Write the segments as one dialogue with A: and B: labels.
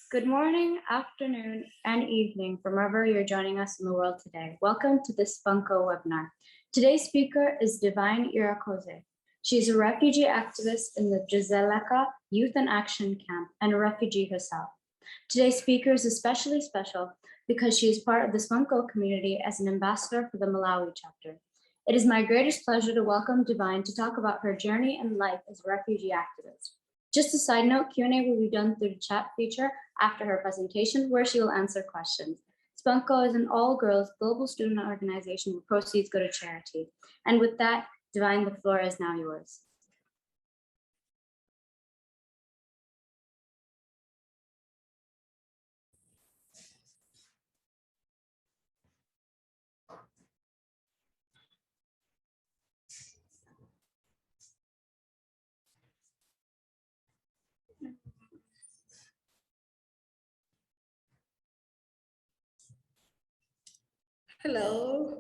A: Good morning, afternoon, and evening from wherever you're joining us in the world today. Welcome to this SpunkGo webinar. Today's speaker is Divine Irakoze. She's a refugee activist in the Jazeleka Youth in Action Camp and a refugee herself. Today's speaker is especially special because she is part of the SpunkGo community as an ambassador for the Malawi chapter. It is my greatest pleasure to welcome Divine to talk about her journey and life as a refugee activist. Just a side note, Q&A will be done through the chat feature after her presentation, where she will answer questions. SpunkGo is an all-girls global student organization where proceeds go to charity. And with that, Divine, the floor is now yours.
B: Hello.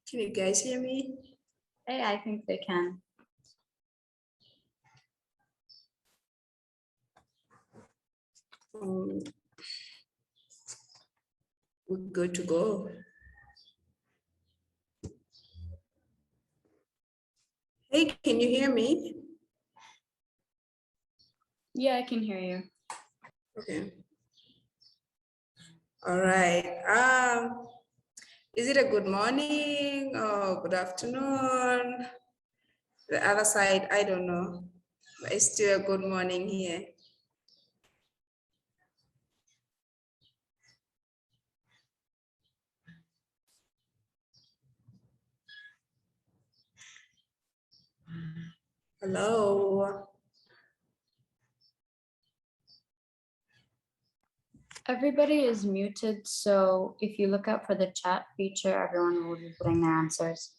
B: Can you guys hear me?
A: Hey, I think they can.
B: We're good to go. Hey, can you hear me?
A: Yeah, I can hear you.
B: Okay. All right. Is it a good morning or good afternoon? The other side, I don't know, but it's still a good morning here. Hello.
A: Everybody is muted, so if you look out for the chat feature, everyone will be putting their answers.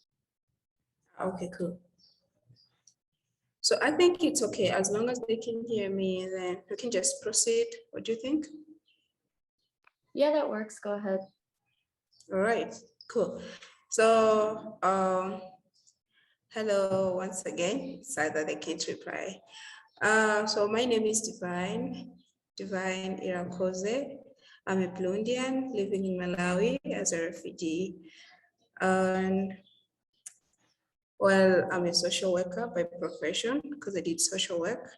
B: Okay, cool. So I think it's okay, as long as they can hear me, then we can just proceed. What do you think?
A: Yeah, that works. Go ahead.
B: All right, cool. So, hello once again. Sorry that I can't reply. So my name is Divine Irakoze. I'm a Burundian living in Malawi as a refugee. And well, I'm a social worker by profession because I did social work.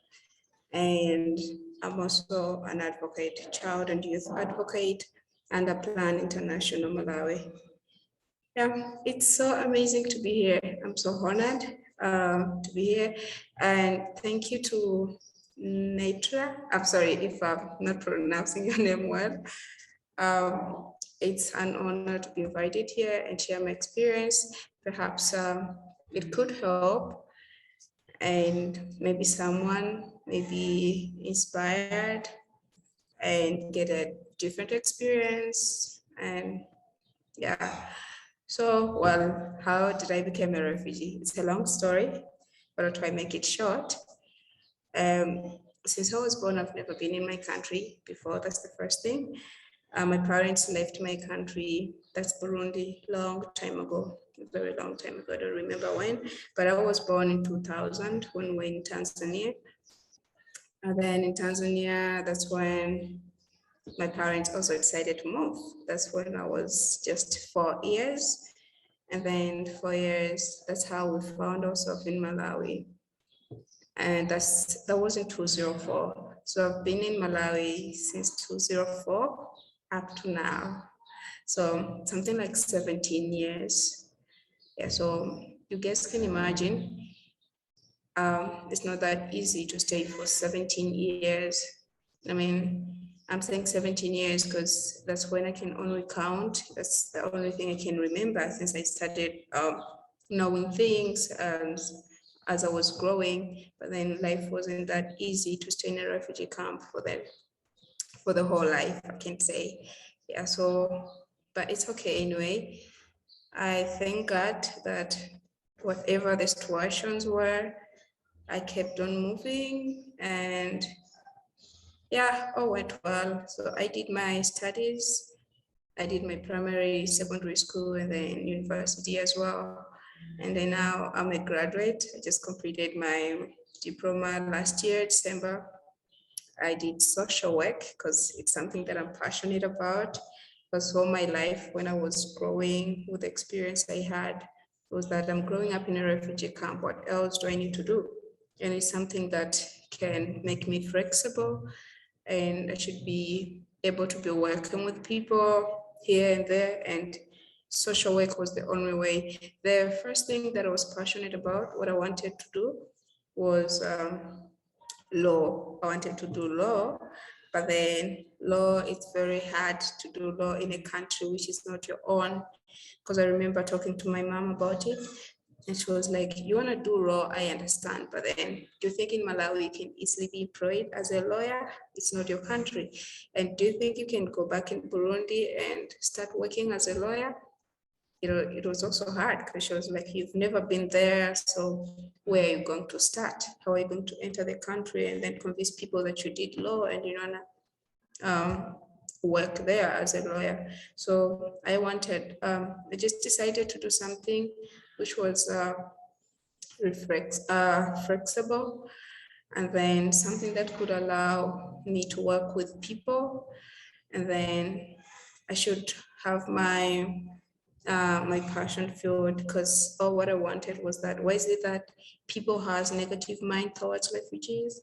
B: And I'm also an advocate, child and youth advocate under Plan International Malawi. Yeah, it's so amazing to be here. I'm so honored to be here. And thank you to Naitra. I'm sorry if I'm not pronouncing your name well. It's an honor to be invited here and share my experience. Perhaps it could help and maybe someone may be inspired and get a different experience. And yeah. So, well, how did I become a refugee? It's a long story, but I'll try to make it short. Since I was born, I've never been in my country before. That's the first thing. My parents left my country, that's Burundi, long time ago, a very long time ago. I don't remember when, but I was born in 2000 when we were in Tanzania. And then in Tanzania, that's when my parents also decided to move. That's when I was just 4 years. And then 4 years, that's how we found ourselves in Malawi. And that was in 2004. So I've been in Malawi since 2004 up to now. So something like 17 years. Yeah, so you guys can imagine, it's not that easy to stay for 17 years. I mean, I'm saying 17 years because that's when I can only count. That's the only thing I can remember since I started knowing things as I was growing. But then life wasn't that easy to stay in a refugee camp for the whole life, I can say. Yeah, so, but it's okay anyway. I thank God that whatever the situations were, I kept on moving and yeah, all went well. So I did my studies. I did my primary, secondary school, and then university as well. And then now I'm a graduate. I just completed my diploma last year, December. I did social work because it's something that I'm passionate about. Because all my life, when I was growing, with the experience I had, was that I'm growing up in a refugee camp. What else do I need to do? And it's something that can make me flexible, and I should be able to be working with people here and there. And social work was the only way. The first thing that I was passionate about, what I wanted to do, was law. I wanted to do law, but then law, it's very hard to do law in a country which is not your own. Because I remember talking to my mom about it, and she was like, you want to do law, I understand, but then do you think in Malawi you can easily be employed as a lawyer? It's not your country. And do you think you can go back in Burundi and start working as a lawyer? It was also hard because she was like, you've never been there, so where are you going to start? How are you going to enter the country and then convince people that you did law and you want to work there as a lawyer? So I just decided to do something which was flexible, and then something that could allow me to work with people, and then I should have my passion field, because all what I wanted was that, why is it that people has negative mind towards refugees?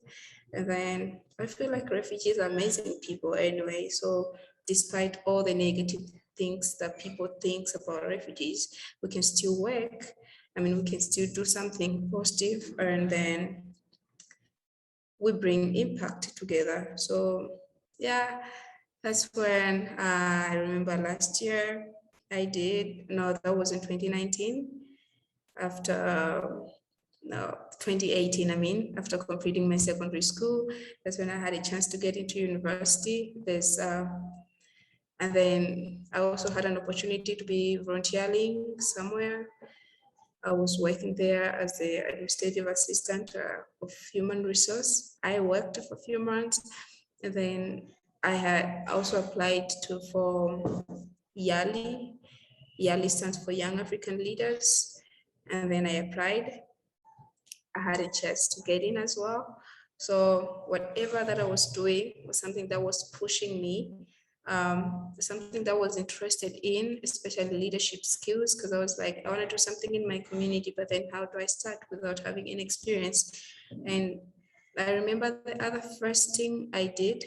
B: And then I feel like refugees are amazing people anyway. So despite all the negative things that people think about refugees, we can still work. I mean, we can still do something positive, and then we bring impact together. So yeah, that's when I remember last year I did, no, that was in 2019, after, no, 2018, I mean, after completing my secondary school, that's when I had a chance to get into university. And then I also had an opportunity to be volunteering somewhere. I was working there as the administrative assistant of human resource. I worked for a few months, and then I had also applied for YALI. YALI stands for Young African Leaders. And then I applied. I had a chance to get in as well. So whatever that I was doing was something that was pushing me, something that I was interested in, especially leadership skills, because I was like, I want to do something in my community, but then how do I start without having any experience? And I remember the other first thing I did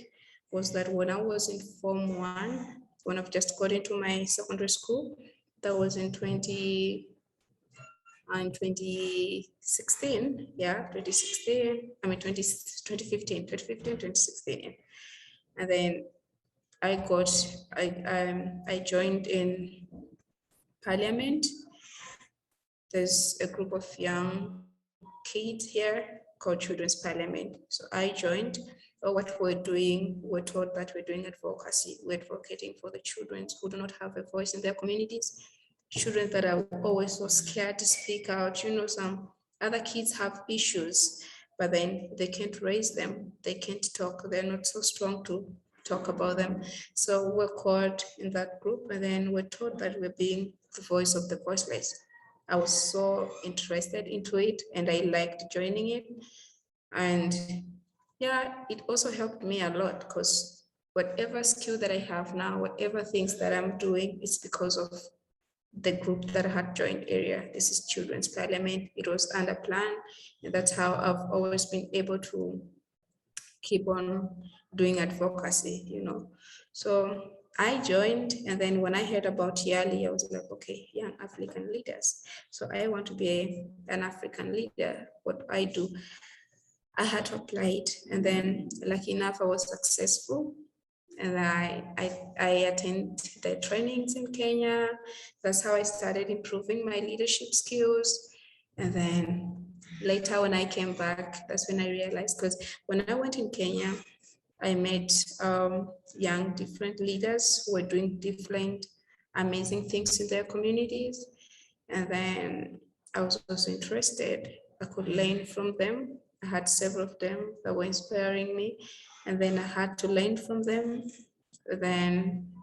B: was that when I was in Form 1, when I've just got into my secondary school, that was in 2016, yeah, 2016, I mean 2015, 2016. And then I joined in parliament. There's a group of young kids here called Children's Parliament. So I joined. What we're doing, we're told that we're doing advocacy. We're advocating for the children who do not have a voice in their communities, children that are always so scared to speak out. You know, some other kids have issues, but then they can't raise them. They can't talk. They're not so strong to talk about them. So we're called in that group, and then we're told that we're being the voice of the voiceless. I was so interested into it, and I liked joining it. And yeah, it also helped me a lot, because whatever skill that I have now, whatever things that I'm doing, it's because of the group that I had joined earlier. This is Children's Parliament. It was under plan, and that's how I've always been able to keep on doing advocacy, you know. So I joined, and then when I heard about YALI, I was like, okay, young African leaders. So I want to be an African leader. What I do, I had to apply it, and then lucky enough, I was successful. And I attend the trainings in Kenya. That's how I started improving my leadership skills. And then later when I came back, that's when I realized, because when I went in Kenya, I met young different leaders who were doing different amazing things in their communities. And then I was also interested. I could learn from them. I had several of them that were inspiring me, and then I had to learn from them. Then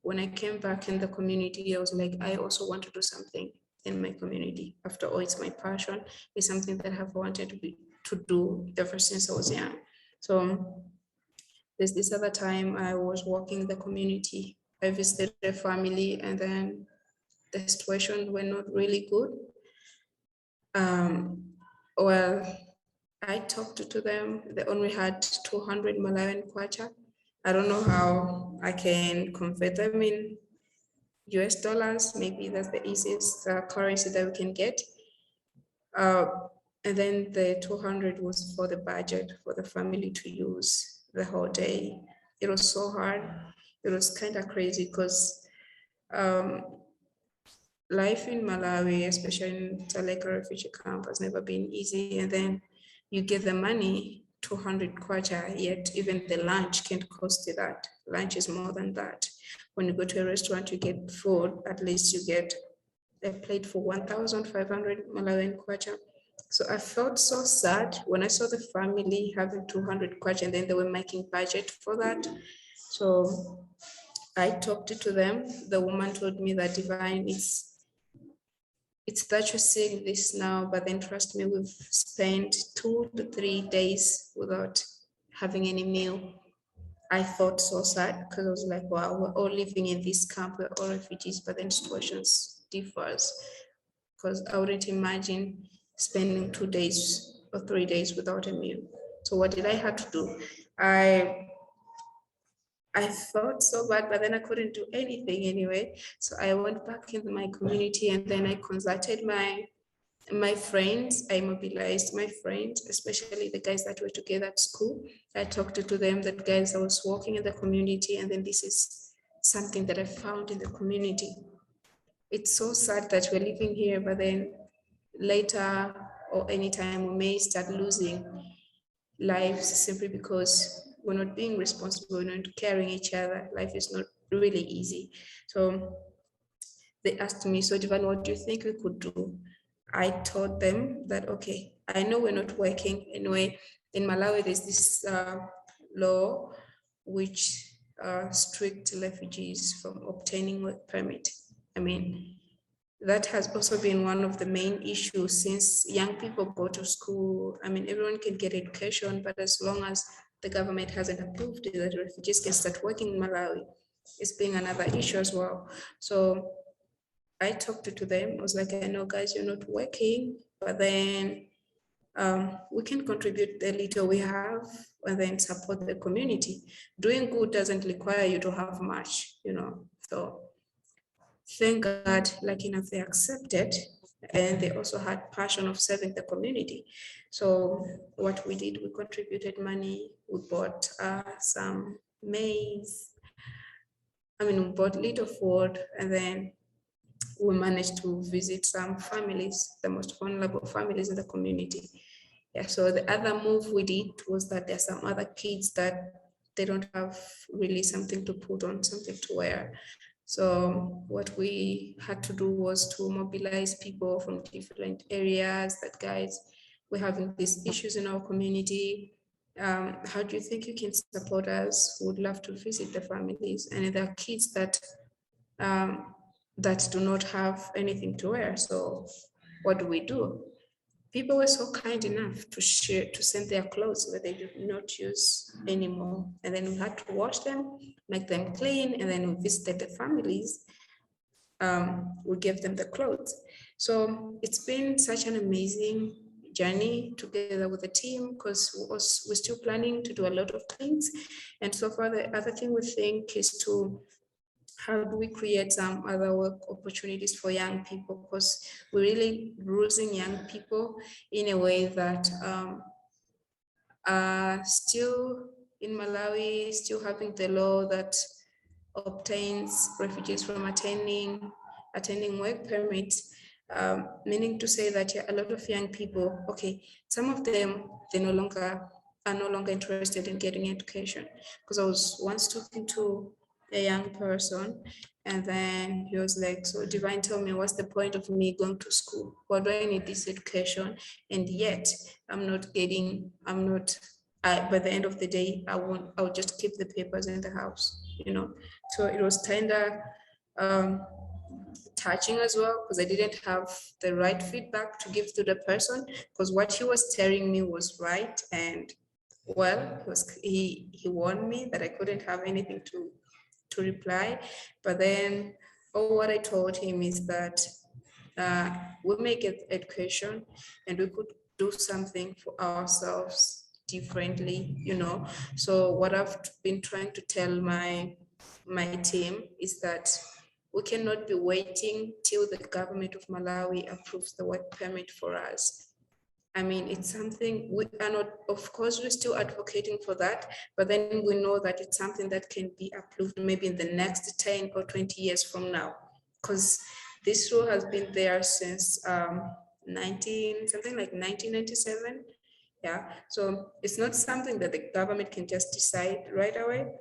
B: when I came back in the community, I was like, I also want to do something in my community. After all, it's my passion. It's something that I've wanted to to do ever since I was young. So there's this other time I was working in the community. I visited a family, and then the situation were not really good. Well, I talked to them. They only had 200 Malawian kwacha. I don't know how I can convert them in US dollars. Maybe that's the easiest currency that we can get. And then the 200 was for the budget for the family to use the whole day. It was so hard. It was kind of crazy because life in Malawi, especially in Taleka refugee camp, has never been easy. And then you get the money, 200 kwacha, yet even the lunch can't cost you that. Lunch is more than that. When you go to a restaurant, you get food, at least you get a plate for 1,500 Malawian kwacha. So I felt so sad when I saw the family having 200 kwacha, and then they were making budget for that. So I talked to them. The woman told me that Divine, it's that you're seeing this now, but then trust me, we've spent 2 to 3 days without having any meal. I thought so sad because I was like, wow, we're all living in this camp, we're all refugees, but then situations differs. Because I wouldn't imagine spending 2 days or 3 days without a meal. So what did I have to do? I felt so bad, but then I couldn't do anything anyway. So I went back into my community, and then I consulted my friends. I mobilized my friends, especially the guys that were together at school. I talked to them, the guys I was working in the community, and then this is something that I found in the community. It's so sad that we're living here, but then later or anytime we may start losing lives simply because we're not being responsible, we're not caring each other. Life is not really easy. So they asked me, so Divan, what do you think we could do? I told them that, okay, I know we're not working anyway. In Malawi, there's this law which strict refugees from obtaining work permit. I mean, that has also been one of the main issues since young people go to school. I mean, everyone can get education, but as long as the government hasn't approved it, that refugees can start working in Malawi, it's been another issue as well. So I talked to them. I was like, I know, guys, you're not working, but then we can contribute the little we have and then support the community. Doing good doesn't require you to have much, you know. So thank God, like enough, they accepted, and they also had passion of serving the community. So what we did, we contributed money, we bought some maize, we bought little food, and then we managed to visit some families, the most vulnerable families in the community. Yeah, so the other move we did was that there's some other kids that they don't have really something to put on, something to wear. So what we had to do was to mobilize people from different areas that, guys, we're having these issues in our community. How do you think you can support us? We would love to visit the families. And there are kids that that do not have anything to wear. So what do? People were so kind enough to share, to send their clothes that they did not use anymore. And then we had to wash them, make them clean, and then we visited the families. We gave them the clothes. So it's been such an amazing journey together with the team, because we're still planning to do a lot of things. And so far, the other thing we think is to, how do we create some other work opportunities for young people? Because we're really losing young people in a way that are still in Malawi, still having the law that obtains refugees from attending work permits, meaning to say that a lot of young people, okay, some of them, are no longer interested in getting education. Because I was once talking to a young person, and then he was like, so Divine, tell me, what's the point of me going to school? Why do I need this education? And yet by the end of the day, I'll just keep the papers in the house, you know? So it was kind of touching as well, because I didn't have the right feedback to give to the person, because what he was telling me was right. And well, he warned me that I couldn't have anything to reply. But then, what I told him is that we make it education and we could do something for ourselves differently, you know. So what I've been trying to tell my team is that we cannot be waiting till the government of Malawi approves the work permit for us. I mean, it's something we are not, of course, we're still advocating for that, but then we know that it's something that can be approved maybe in the next 10 or 20 years from now, because this rule has been there since something like 1997. Yeah, so it's not something that the government can just decide right away,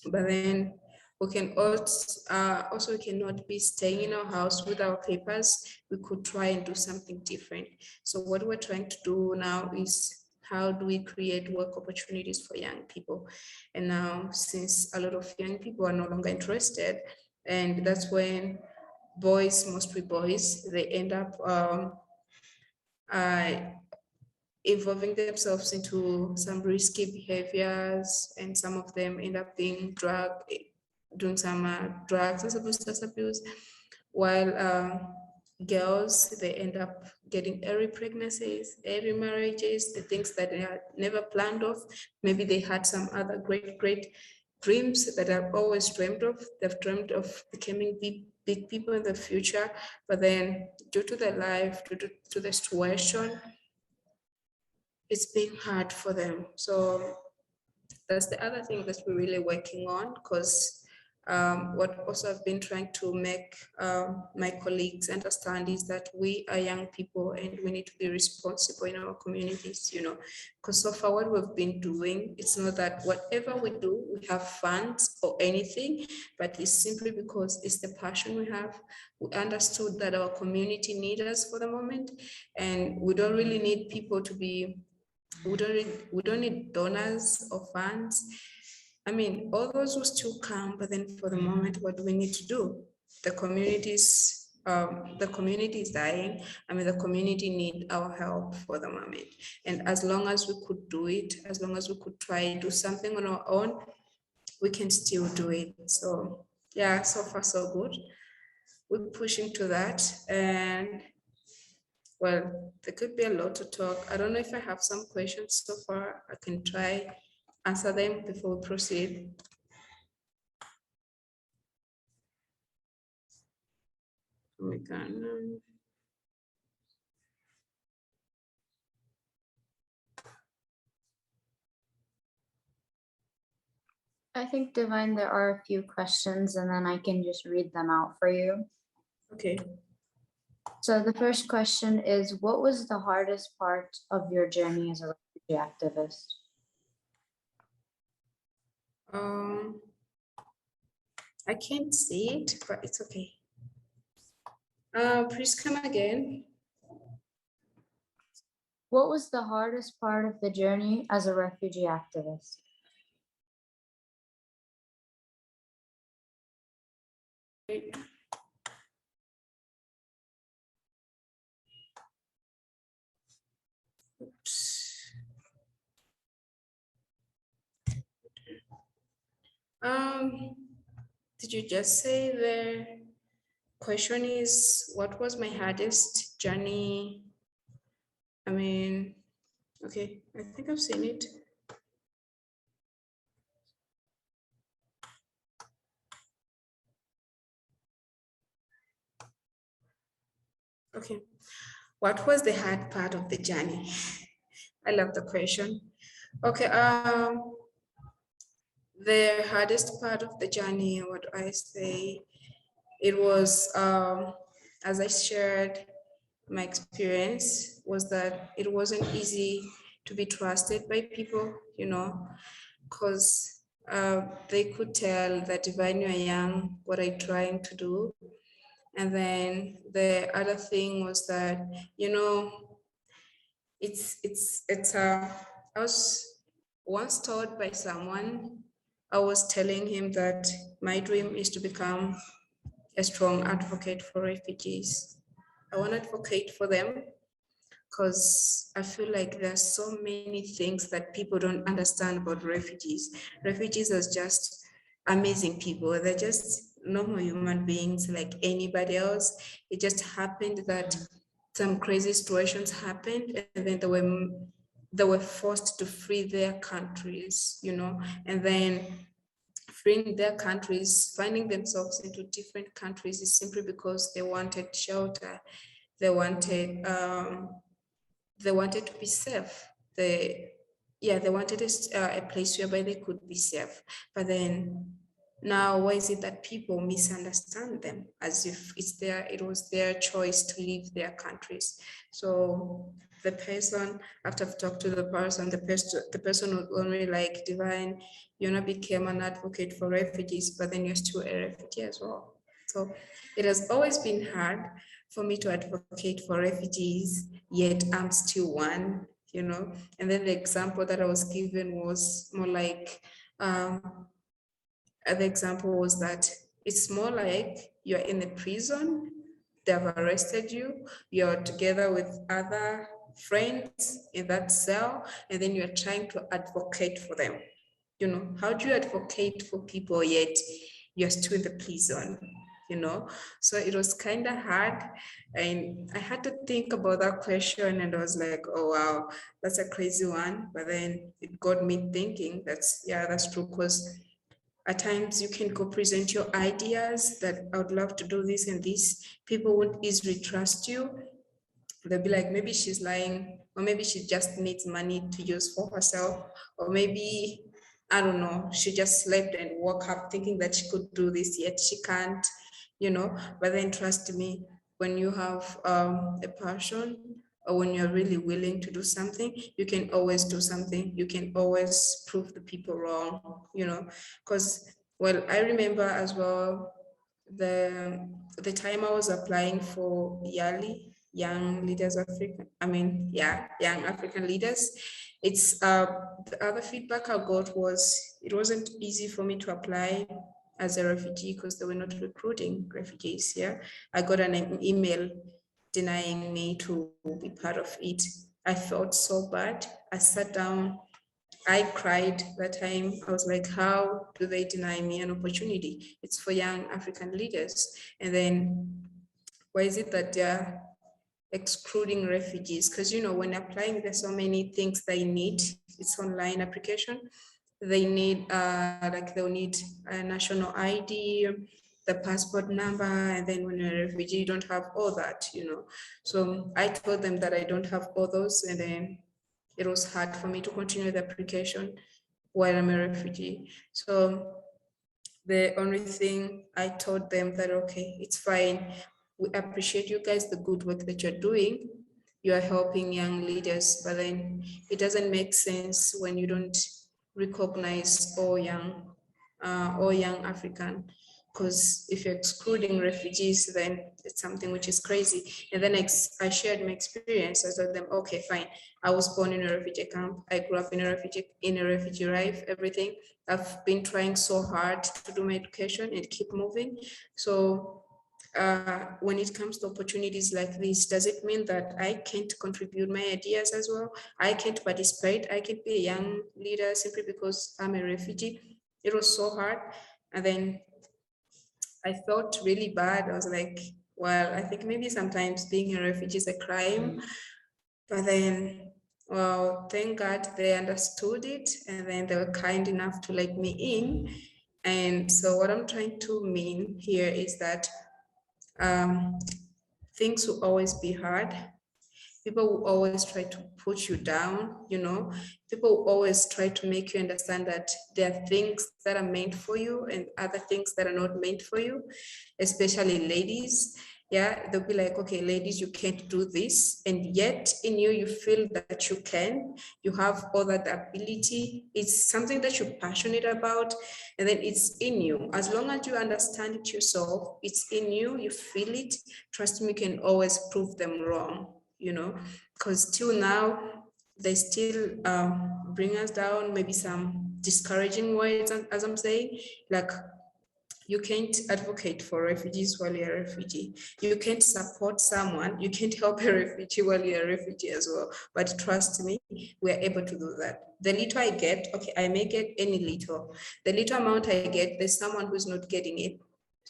B: but then we can also we cannot be staying in our house with our papers. We could try and do something different. So what we're trying to do now is, how do we create work opportunities for young people? And now, since a lot of young people are no longer interested, and that's when boys, mostly boys, they end up involving themselves into some risky behaviors, and some of them end up being doing some drugs and substance abuse, while girls, they end up getting early pregnancies, early marriages, the things that they had never planned of. Maybe they had some other great dreams that I've always dreamed of. They've dreamed of becoming big people in the future, but then due to their life, due to the situation, it's been hard for them. So that's the other thing that we're really working on, because what also I've been trying to make my colleagues understand is that we are young people and we need to be responsible in our communities, you know, because so far what we've been doing, it's not that whatever we do, we have funds or anything, but it's simply because it's the passion we have. We understood that our community needs us for the moment, and we don't really need people to be, we don't need donors or funds. I mean, all those will still come, but then for the moment, what do we need to do? The community is dying. I mean, the community need our help for the moment. And as long as we could do it, as long as we could try and do something on our own, we can still do it. So yeah, so far so good. We're pushing to that. And well, there could be a lot to talk. I don't know if I have some questions so far. I can try answer them before we proceed. We can.
A: I think, Divine, there are a few questions and then I can just read them out for you.
B: Okay.
A: So the first question is, what was the hardest part of your journey as a refugee activist?
B: I can't see it, but it's okay. Please come again.
A: What was the hardest part of the journey as a refugee activist?
B: Oops. Did you just say the question is, what was my hardest journey? I mean, okay, I think I've seen it. Okay, what was the hard part of the journey? I love the question. Okay, the hardest part of the journey, what I say, it was, as I shared my experience, was that it wasn't easy to be trusted by people, you know, because they could tell that when you're young, what I'm trying to do. And then the other thing was that, you know, I was once told by someone, I was telling him that my dream is to become a strong advocate for refugees. I want to advocate for them because I feel like there's so many things that people don't understand about refugees. Refugees are just amazing people. They're just normal human beings like anybody else. It just happened that some crazy situations happened, and then they were forced to flee their countries, you know, and then freeing their countries, finding themselves into different countries is simply because they wanted shelter. They wanted to be safe. They wanted a place whereby they could be safe. But then now, why is it that people misunderstand them as if it was their choice to leave their countries? So the person, after I've talked to the person would only like, Divine, you know, became an advocate for refugees, but then you're still a refugee as well. So it has always been hard for me to advocate for refugees, yet I'm still one, you know. And then the example that I was given was more like, the example was that it's more like you're in a prison, they have arrested you, you're together with other friends in that cell, and then you're trying to advocate for them. You know, how do you advocate for people yet you're still in the prison? You know, so it was kind of hard, and I had to think about that question, and I was like, oh wow, that's a crazy one. But then it got me thinking, that's true, because at times you can go present your ideas that I would love to do this and this. People won't easily trust you. They'll be like, maybe she's lying, or maybe she just needs money to use for herself, or maybe, I don't know, she just slept and woke up thinking that she could do this, yet she can't, you know. But then trust me, when you have a passion, or when you're really willing to do something, you can always do something. You can always prove the people wrong, you know, because, well, I remember as well the time I was applying for YALI, Young Leaders African, Young African Leaders. It's the other feedback I got was it wasn't easy for me to apply as a refugee because they were not recruiting refugees. Yeah, I got an email denying me to be part of it. I felt so bad. I sat down, I cried that time. I was like, how do they deny me an opportunity? It's for young African leaders. And then why is it that they're excluding refugees? Because, you know, when applying, there's so many things they need. It's online application. They need, they'll need a national ID, the passport number, and then when you're a refugee, you don't have all that, you know. So I told them that I don't have all those, and then it was hard for me to continue the application while I'm a refugee. So the only thing I told them that, okay, it's fine. We appreciate you guys, the good work that you're doing. You are helping young leaders, but then it doesn't make sense when you don't recognize all young African, because if you're excluding refugees, then it's something which is crazy. And then I shared my experience. I told them, okay, fine. I was born in a refugee camp. I grew up in a refugee life, everything. I've been trying so hard to do my education and keep moving. So when it comes to opportunities like this, does it mean that I can't contribute my ideas as well? I can't participate. I can't be a young leader simply because I'm a refugee. It was so hard. And then I felt really bad. I was like, well, I think maybe sometimes being a refugee is a crime. But then, well, thank God they understood it, and then they were kind enough to let me in. And so what I'm trying to mean here is that things will always be hard. People will always try to put you down, you know. People will always try to make you understand that there are things that are meant for you and other things that are not meant for you, especially ladies. Yeah, they'll be like, okay, ladies, you can't do this. And yet in you, you feel that you can, you have all that ability. It's something that you're passionate about. And then it's in you. As long as you understand it yourself, it's in you, you feel it. Trust me, you can always prove them wrong, you know, because till now, they still bring us down, maybe some discouraging words, as I'm saying, like, You can't advocate for refugees while you're a refugee. You can't support someone. You can't help a refugee while you're a refugee as well. But trust me, we're able to do that. The little I get, okay, I may get any little. The little amount I get, there's someone who's not getting it.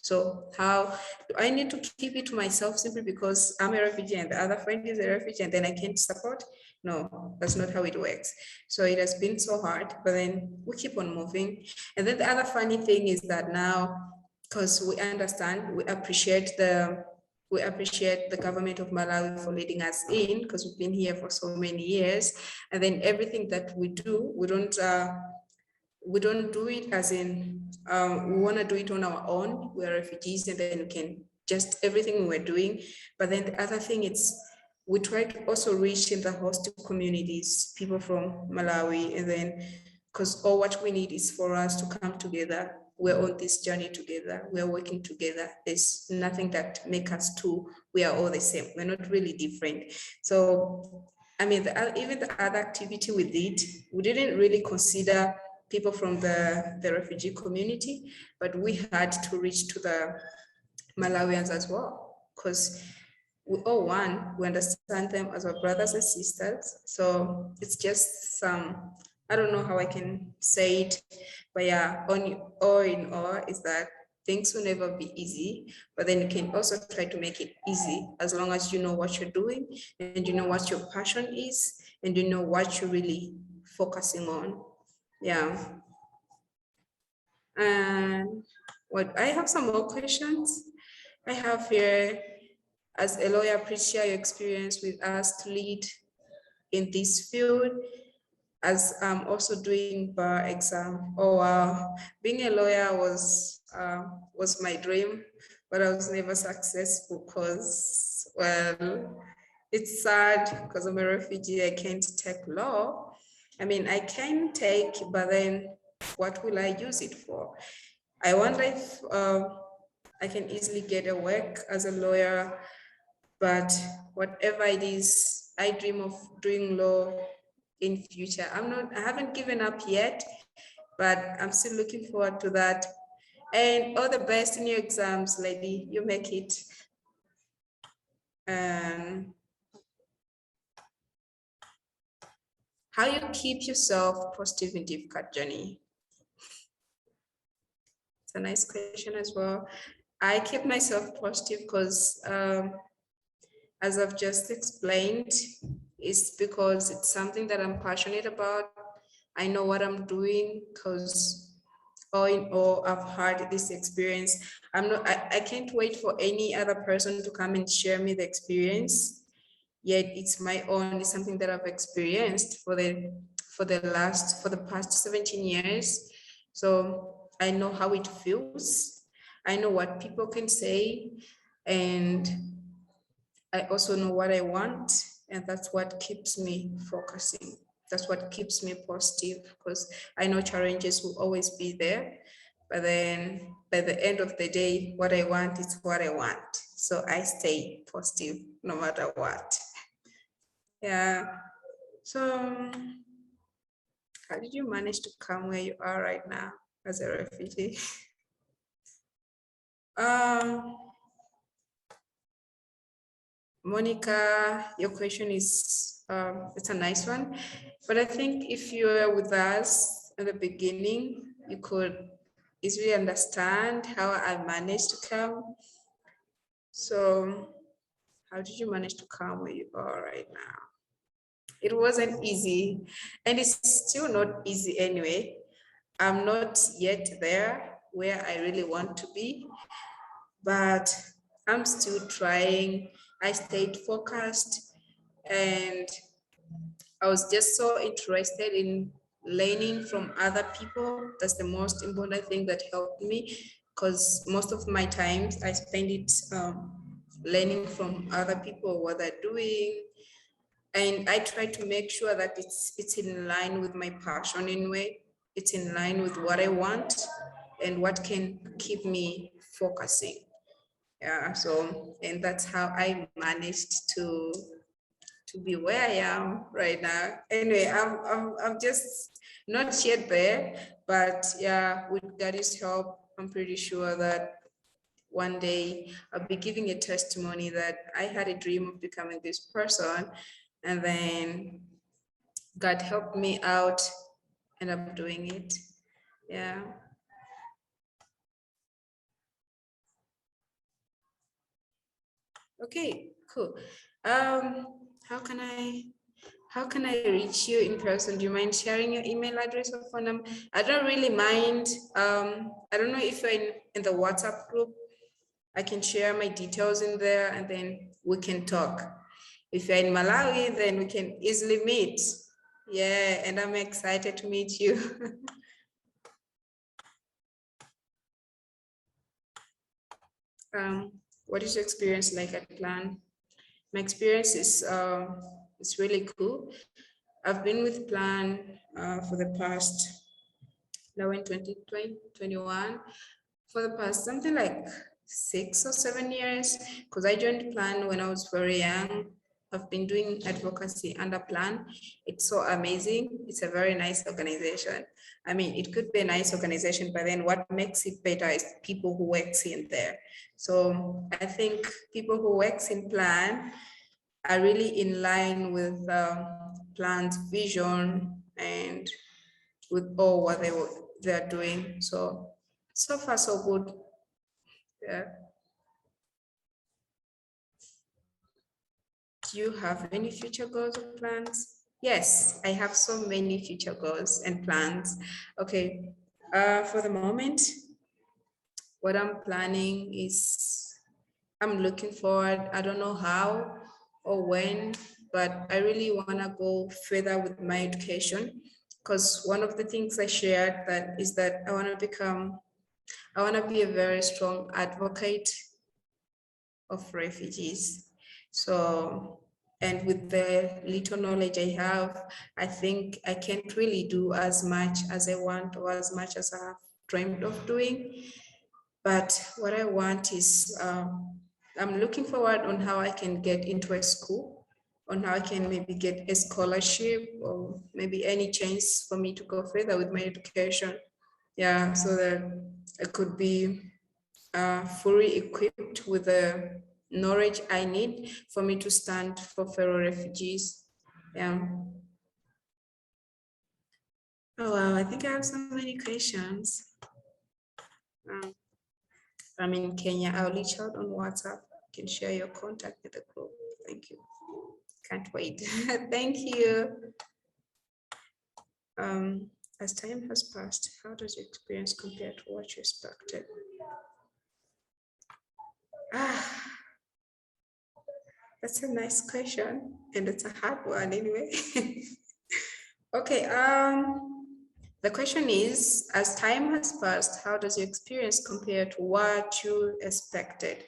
B: So how do I need to keep it to myself simply because I'm a refugee and the other friend is a refugee and then I can't support? No, that's not how it works. So it has been so hard, but then we keep on moving. And then the other funny thing is that now, because we understand, we appreciate the government of Malawi for leading us in, because we've been here for so many years. And then everything that we do, we don't do it as in we want to do it on our own. We're refugees, and then we can just everything we're doing. But then the other thing is we try to also reach in the host communities, people from Malawi, and then because all what we need is for us to come together. We're on this journey together. We're working together. There's nothing that make us two. We are all the same. We're not really different. So, I mean, even the other activity we did, we didn't really consider people from the refugee community, but we had to reach to the Malawians as well, because we all one, we understand them as our brothers and sisters. So it's just some, I don't know how I can say it, but yeah, all in all is that things will never be easy, but then you can also try to make it easy as long as you know what you're doing and you know what your passion is and you know what you're really focusing on. Yeah. And what I have some more questions. I have here, as a lawyer, please share your experience with us to lead in this field, as I'm also doing bar exam. Oh wow, being a lawyer was my dream, but I was never successful because, well, it's sad because I'm a refugee. I can't take law. I mean, I can take, but then what will I use it for? I wonder if I can easily get a work as a lawyer, but whatever it is, I dream of doing law in future. I haven't given up yet, but I'm still looking forward to that. And all the best in your exams, lady. You make it. How you keep yourself positive in difficult journey? It's a nice question as well. I keep myself positive because, as I've just explained, it's because it's something that I'm passionate about. I know what I'm doing because all in all, I've had this experience. I can't wait for any other person to come and share me the experience. Yet it's my own, it's something that I've experienced for the past 17 years. So I know how it feels. I know what people can say, and I also know what I want, and that's what keeps me focusing. That's what keeps me positive, because I know challenges will always be there, but then by the end of the day, what I want is what I want. So I stay positive no matter what. Yeah. So how did you manage to come where you are right now as a refugee? Monica, your question is, it's a nice one, but I think if you were with us at the beginning, you could easily understand how I managed to come. So how did you manage to come where you are right now? It wasn't easy, and it's still not easy anyway. I'm not yet there where I really want to be, but I'm still trying. I stayed focused, and I was just so interested in learning from other people. That's the most important thing that helped me, because most of my times I spend it learning from other people, what they're doing. And I try to make sure that it's in line with my passion in a way. It's in line with what I want and what can keep me focusing. Yeah, so, and that's how I managed to be where I am right now. Anyway, I'm just not yet there, but yeah, with God's help, I'm pretty sure that one day I'll be giving a testimony that I had a dream of becoming this person, and then God helped me out and I'm doing it. Yeah. Okay, cool. How can I reach you in person? Do you mind sharing your email address or phone number? I don't really mind. I don't know if you're in the WhatsApp group. I can share my details in there and then we can talk. If you're in Malawi, then we can easily meet. Yeah, and I'm excited to meet you. What is your experience like at Plan? My experience is it's really cool. I've been with Plan for the past, now in 2021, for the past something like 6 or 7 years, because I joined Plan when I was very young. I've been doing advocacy under Plan. It's so amazing. It's a very nice organization. I mean, it could be a nice organization, but then what makes it better is people who works in there. So I think people who works in Plan are really in line with Plan's vision and with all what they're doing. So far so good. Yeah. Do you have any future goals or plans? Yes, I have so many future goals and plans. Okay, for the moment, what I'm planning is I'm looking forward. I don't know how or when, but I really want to go further with my education, because one of the things I shared is that I want to be a very strong advocate of refugees. So, and with the little knowledge I have, I think I can't really do as much as I want or as much as I have dreamed of doing. But what I want is, I'm looking forward on how I can get into a school, on how I can maybe get a scholarship or maybe any chance for me to go further with my education. Yeah, so that I could be fully equipped with the knowledge I need for me to stand for fellow refugees. Yeah. Oh, wow, I think I have so many questions. I'm in Kenya. I'll reach out on WhatsApp. You can share your contact with the group. Thank you. Can't wait. Thank you. As time has passed, how does your experience compare to what you expected? That's a nice question, and it's a hard one anyway. Okay, the question is, as time has passed, how does your experience compare to what you expected?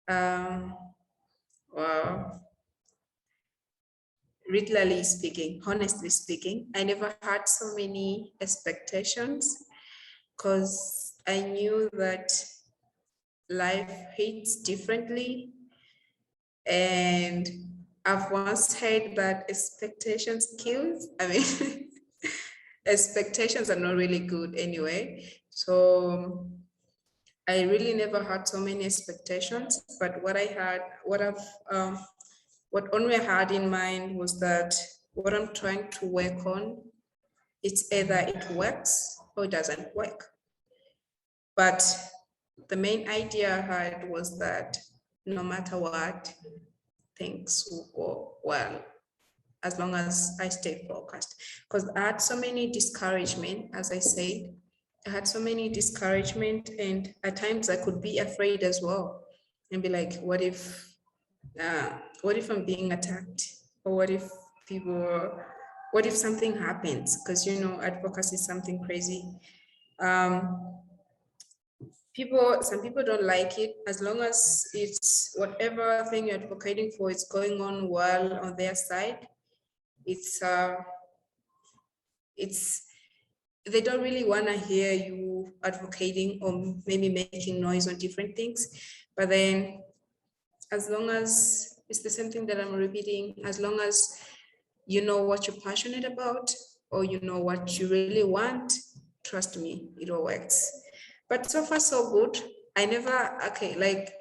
B: Well, regularly speaking, honestly speaking, I never had so many expectations because I knew that life hits differently. And I've once heard that expectations kills. I mean, expectations are not really good anyway. So I really never had so many expectations, but what only I had in mind was that what I'm trying to work on, it's either it works or it doesn't work. But the main idea I had was that no matter what, things will go well as long as I stay focused. Because I had so many discouragement, as I said, I had so many discouragement, and at times I could be afraid as well and be like, what if I'm being attacked? Or what if something happens? Because, you know, advocacy is something crazy. Some people don't like it, as long as it's whatever thing you're advocating for is going on well on their side. They don't really want to hear you advocating or maybe making noise on different things. But then as long as it's the same thing that I'm repeating, as long as you know what you're passionate about or you know what you really want, trust me, it all works. But so far so good. I never, okay, like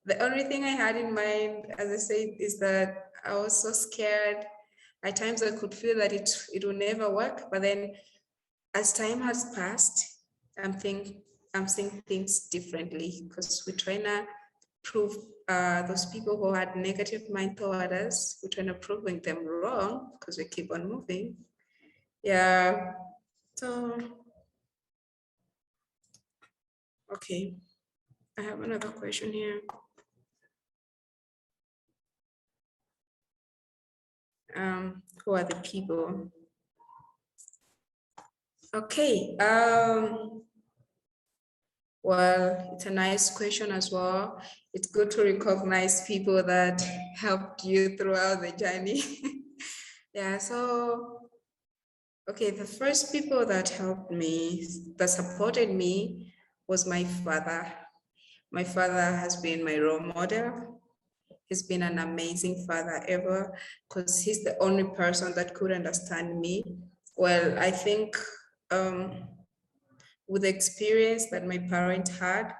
B: the only thing I had in mind, as I said, is that I was so scared. At times I could feel that it will never work, but then as time has passed, I'm seeing things differently, because we're trying to prove those people who had negative mind toward us, we're trying to proving them wrong because we keep on moving. Yeah. So, okay. I have another question here. Who are the people? Okay. Well, it's a nice question as well. It's good to recognize people that helped you throughout the journey. Yeah, so, okay, the first people that helped me, that supported me, was my father. My father has been my role model. He's been an amazing father ever, because he's the only person that could understand me. Well, I think with the experience that my parents had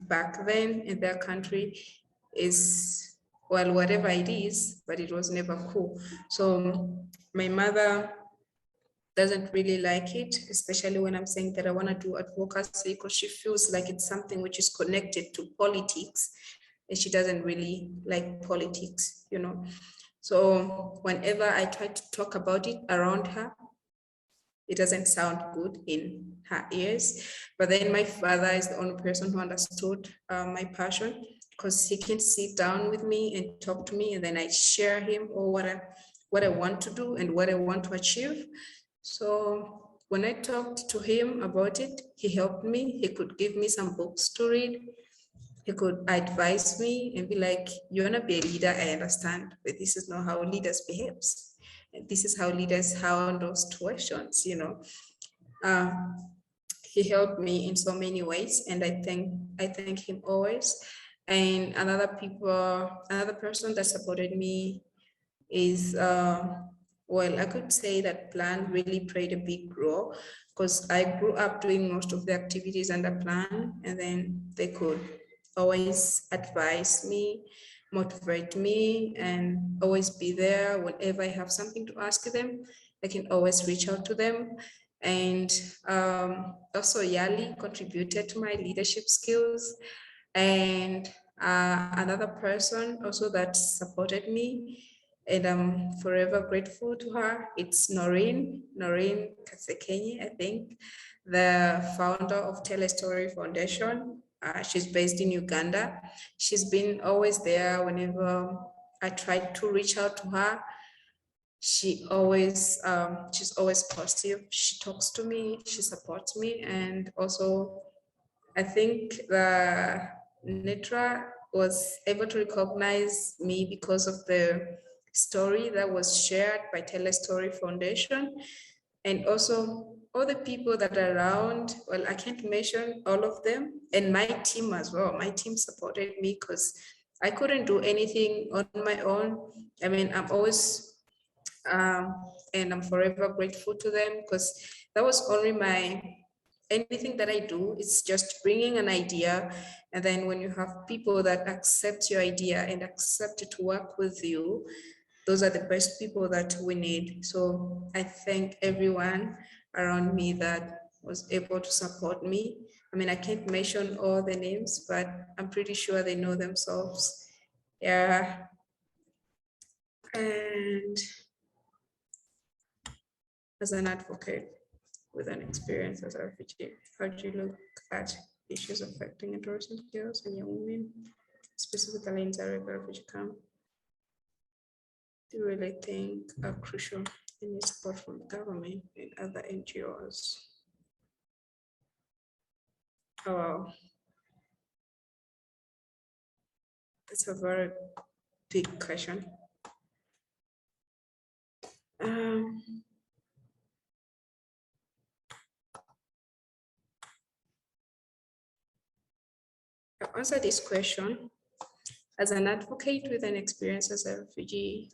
B: back then in their country is, well, whatever it is, but it was never cool. So my mother doesn't really like it, especially when I'm saying that I want to do advocacy, because she feels like it's something which is connected to politics, and she doesn't really like politics, you know. So whenever I try to talk about it around her, it doesn't sound good in her ears. But then my father is the only person who understood my passion, because he can sit down with me and talk to me, and then I share him or what I want to do and what I want to achieve. So when I talked to him about it, he helped me. He could give me some books to read. He could advise me and be like, you want to be a leader, I understand, but this is not how leaders behaves. And this is how leaders handle situations, you know. He helped me in so many ways, and I thank him always. And another person that supported me is, well, I could say that Plan really played a big role, because I grew up doing most of the activities under Plan, and then they could always advise me, motivate me, and always be there whenever I have something to ask them. I can always reach out to them. And also Yali contributed to my leadership skills. And another person also that supported me, and I'm forever grateful to her, it's Noreen Kasekenyi, I think, the founder of Tell a Story Foundation. She's based in Uganda. She's been always there whenever I tried to reach out to her. She's always positive. She talks to me, she supports me, and also I think the Nitra was able to recognize me because of the story that was shared by Tell a Story Foundation, and also all the people that are around. Well, I can't mention all of them, and my team as well. My team supported me because I couldn't do anything on my own. I mean, I'm always and I'm forever grateful to them, because that was only anything that I do, it's just bringing an idea. And then when you have people that accept your idea and accept to work with you, those are the best people that we need. So I thank everyone around me that was able to support me. I mean, I can't mention all the names, but I'm pretty sure they know themselves. Yeah. And as an advocate with an experience as a refugee, how do you look at issues affecting adolescent girls and young women, specifically in the refugee camp? Do you really think are crucial in need support from the government and other NGOs? Oh, wow. That's a very big question. To answer this question, as an advocate with an experience as a refugee,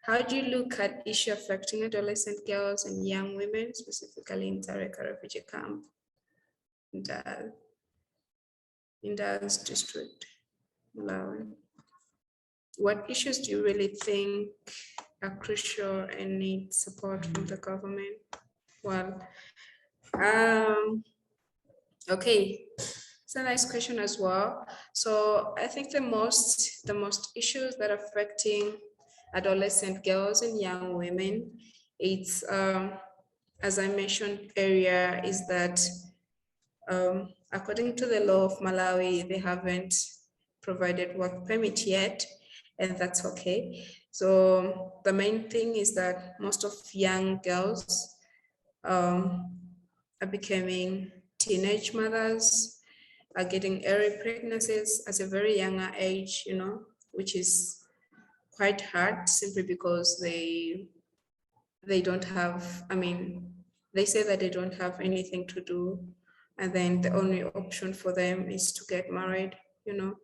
B: how do you look at issues affecting adolescent girls and young women, specifically in Tareka refugee camp? Indus district, Malawi. What issues do you really think are crucial and need support from the government? Well, okay, it's a nice question as well. So I think the most issues that are affecting adolescent girls and young women, it's as I mentioned earlier, is that according to the law of Malawi, they haven't provided work permit yet, and that's okay. So the main thing is that most of young girls are becoming teenage mothers, are getting early pregnancies at a very younger age, you know, which is quite hard simply because they don't have, I mean, they say that they don't have anything to do, and then the only option for them is to get married, you know,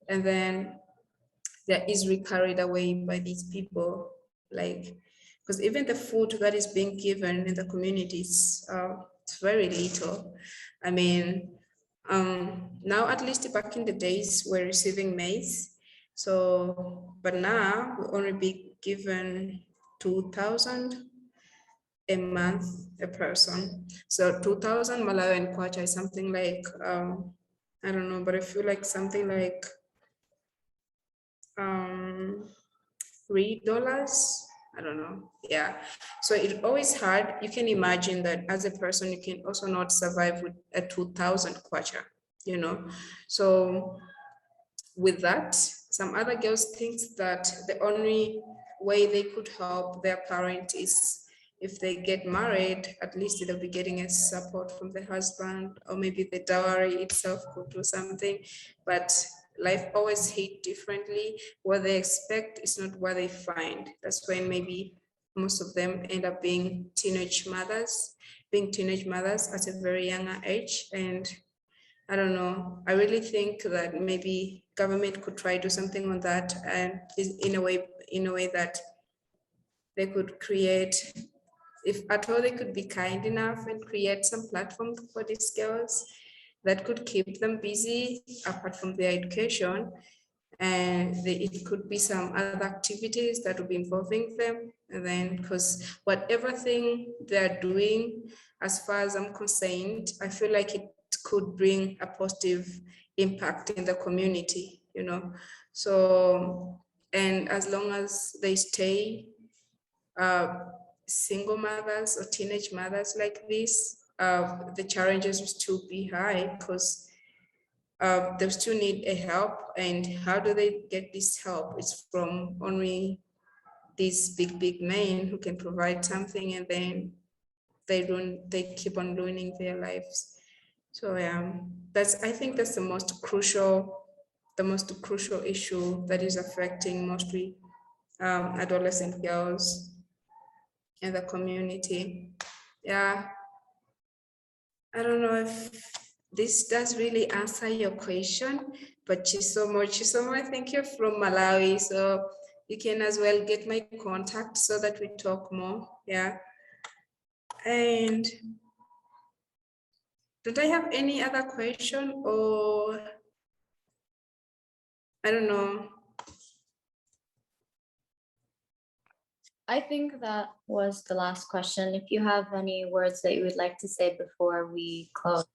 B: and then they're easily carried away by these people, like, because even the food that is being given in the communities, it's very little. I mean, now at least back in the days we're receiving maize, so but now we only be given 2,000 a month a person. So 2,000 Malawian kwacha is something like I don't know, but I feel like something like $3. I don't know. Yeah. So it's always hard. You can imagine that as a person, you can also not survive with a 2,000 kwacha, you know. So with that, some other girls think that the only way they could help their parent is if they get married, at least they'll be getting a support from the husband, or maybe the dowry itself could do something. But life always hit differently. What they expect is not what they find. That's when maybe most of them end up being teenage mothers at a very younger age. And I don't know, I really think that maybe government could try to do something on that, and in a way that they could create, if at all they could be kind enough and create some platform for these girls that could keep them busy apart from their education. And it could be some other activities that would be involving them. And then, because whatever thing they're doing, as far as I'm concerned, I feel like it could bring a positive impact in the community, you know. So, and as long as they stay single mothers or teenage mothers like this, the challenges will still be high because they still need a help. And how do they get this help? It's from only these big men who can provide something, and then they keep on ruining their lives. So I think that's the most crucial issue that is affecting mostly adolescent girls in the community. Yeah, I don't know if this does really answer your question, but Chisomo, I think you're from Malawi, so you can as well get my contact so that we talk more. Yeah. And don't I have any other question, or I don't know?
A: I think that was the last question. If you have any words that you would like to say before we close.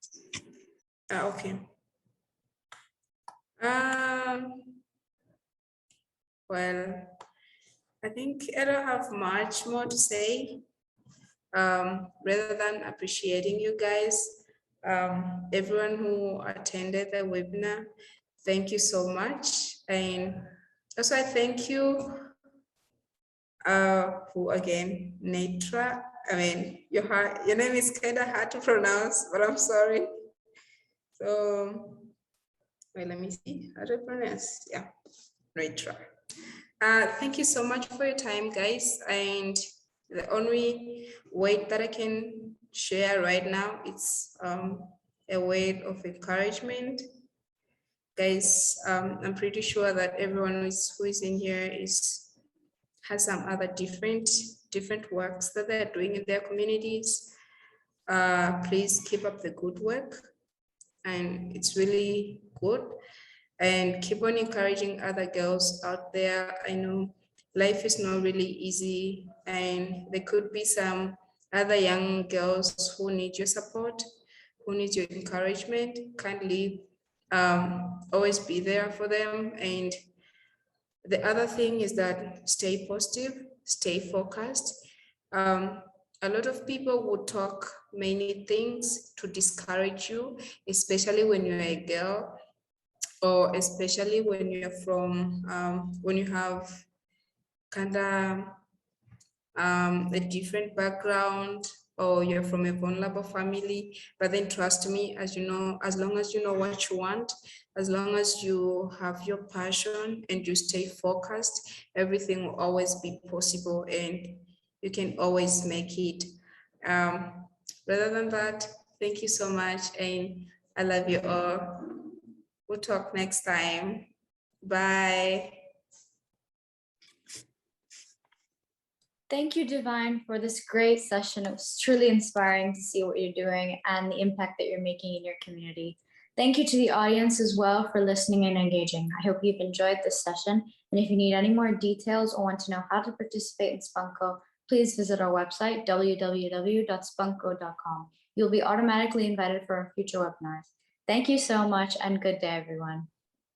B: Okay. Well, I think I don't have much more to say. Rather than appreciating you guys, everyone who attended the webinar, thank you so much. And also I thank you who again, Netra. I mean, your name is kind of hard to pronounce, but I'm sorry. So, wait, let me see how to pronounce. Yeah, Netra. Thank you so much for your time, guys. And the only word that I can share right now is a word of encouragement. Guys, I'm pretty sure that everyone who is in here has some other different works that they're doing in their communities. Please keep up the good work. and it's really good. And keep on encouraging other girls out there. I know life is not really easy, and there could be some other young girls who need your support, who need your encouragement. Kindly always be there for them. And the other thing is that stay positive, stay focused. A lot of people would talk many things to discourage you, especially when you're a girl, or especially when you're from, when you have kind of a different background, or you're from a vulnerable family. But then trust me, as you know, as long as you know what you want, as long as you have your passion and you stay focused, everything will always be possible and you can always make it. Rather than that, thank you so much, and I love you all. We'll talk next time. Bye.
A: Thank you, Divine, for this great session. It was truly inspiring to see what you're doing and the impact that you're making in your community. Thank you to the audience as well for listening and engaging. I hope you've enjoyed this session. And if you need any more details or want to know how to participate in SpunkGo, please visit our website, www.spunkgo.com. You'll be automatically invited for our future webinars. Thank you so much and good day, everyone.